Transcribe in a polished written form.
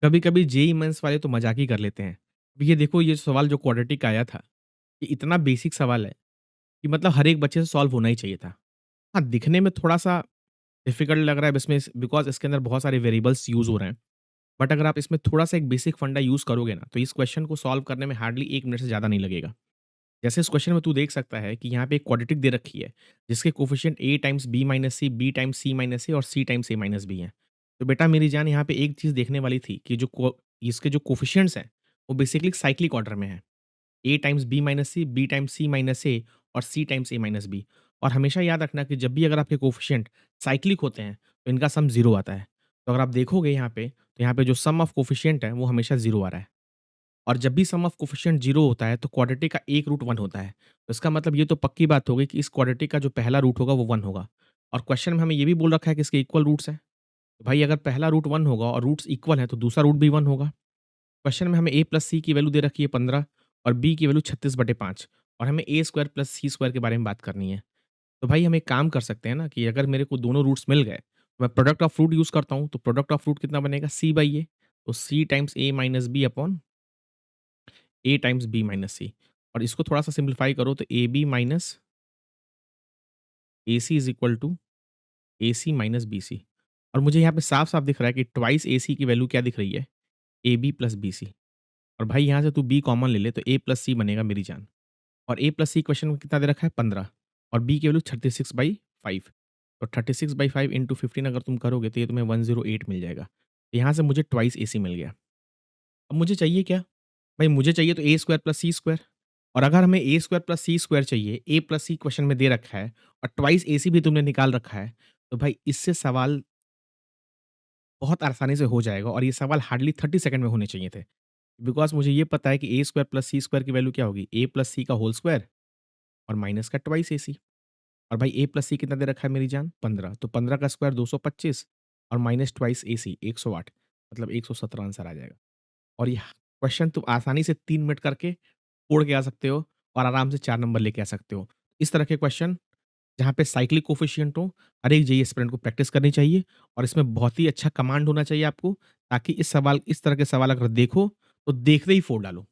कभी-कभी JEE mains वाले तो मज़ाक ही कर लेते हैं। अब ये देखो ये सवाल जो क्वाड्रेटिक का आया था, ये इतना बेसिक सवाल है कि मतलब हर एक बच्चे से सॉल्व होना ही चाहिए था। हाँ, दिखने में थोड़ा-सा डिफ़िकल्ट लग रहा है इसमें बिकॉज़ इसके अंदर बहुत सारे वेरिएबल्स यूज़ हो रहे हैं। बट अगर आप इसमें थोड़ा-सा एक बेसिक फंडा यूज़ करोगे ना, तो इस क्वेश्चन को सॉल्व करने में हार्डली 1 मिनट से ज़्यादा नहीं लगेगा। जैसे इस क्वेश्चन में तू देख सकता है कि यहाँ पे एक क्वाड्रेटिक दे रखी है, जिसके coefficient a times b minus c, b times c minus a और c times a minus b हैं। तो बेटा मेरी जान यहाँ पे एक चीज़ देखने वाली थी कि इसके जो कोएफ़िशिएंट्स हैं, वो बेसिकली साइक्लिक ऑर्डर में हैं। a times b minus c, b times c minus a और c times a minus b। और हमेशा याद रखना कि जब भी अगर आपके कोएफ़िशिएंट साइक्लिक होते हैं, तो इनका सम 0 आता है। तो अगर आप देखोगे यहाँ पे, तो यहाँ पे जो सम ऑफ कोएफ़िशिएंट है, वो हमेशा 0 आ रहा है। और जब भी सम ऑफ कोएफ़िशिएंट 0 होता है, तो क्वाड्रेटिक का एक रूट 1 होता है। तो इसका मतलब ये तो पक्की बात हो गई कि इस क्वाड्रेटिक का जो पहला रूट होगा, वो 1 होगा। और क्वेश्चन में हमें ये भी बोल रखा है कि इसके इक्वल रूट्स हैं। तो भाई अगर पहला रूट 1 होगा और रूट्स इक्वल है, तो दूसरा रूट भी 1 होगा। क्वेश्चन में हमें a प्लस c की वैल्यू दे रखी है 15 और b की वैल्यू 36/5 और हमें a square plus c square के बारे में बात करनी है। तो भाई हम एक काम कर सकते हैं ना कि अगर मेरे को दोनों रूट्स मिल गए, तो मैं प्रोडक्ट ऑफ रूट यूज़ करता हूँ, तो प्रोडक्ट ऑफ रूट कितना बनेगा c/a। तो c times a minus b upon a times b minus c। और इसको थोड़ा-सा सिम्प्लीफाई करो तो ab minus ac is equal to ac minus bc। और मुझे यहाँ पे साफ-साफ दिख रहा है कि ट्वाइस ac की वैल्यू क्या दिख रही है? ab plus bc। और भाई यहाँ से तू b कॉमन ले ले तो a प्लस c बनेगा मेरी जान। और a प्लस c क्वेश्चन में कितना दे रखा है? 15 और b की वैल्यू 36/5। तो 36/5 इंटू 15 अगर तुम करोगे तो ये तुम्हें 108 मिल जाएगा। तो यहाँ से मुझे ट्वाइस ac मिल गया। अब मुझे चाहिए क्या? भाई मुझे चाहिए तो ए स्क्वायर प्लस सी स्क्वायर। और अगर हमें ए स्क्वायर प्लस सी स्क्वायर चाहिए, ए प्लस सी क्वेश्चन में दे रखा है और ट्वाइस एसी भी तुमने निकाल रखा है, तो भाई इससे सवाल बहुत आसानी से हो जाएगा और ये सवाल हार्डली 30 सेकंड में होने चाहिए थे। बिकॉज़ मुझे ये पता है कि ए स्क्वायर प्लस सी स्क्वायर की वैल्यू क्या होगी? ए प्लस सी का होल स्क्वायर और माइनस का ट्वाइस एसी। और भाई ए प्लस सी कितना दे रखा है मेरी जान? 15। तो 15 का स्क्वायर 225 और माइनस ट्वाइस एसी 108 मतलब 117 आंसर आ जाएगा। और ये क्वेश्चन तुम आसानी से 3 मिनट करके छोड़ के आ सकते हो और आराम से 4 नंबर लेके आ सकते हो। इस तरह के क्वेश्चन जहाँ पे साइक्लिक कोएफ़िशिएंट हो, हर एक जेईई एस्पिरेंट को प्रैक्टिस करनी चाहिए और इसमें बहुत ही अच्छा कमांड होना चाहिए आपको, ताकि इस तरह के सवाल अगर देखो, तो देखते ही फोड़ डालो।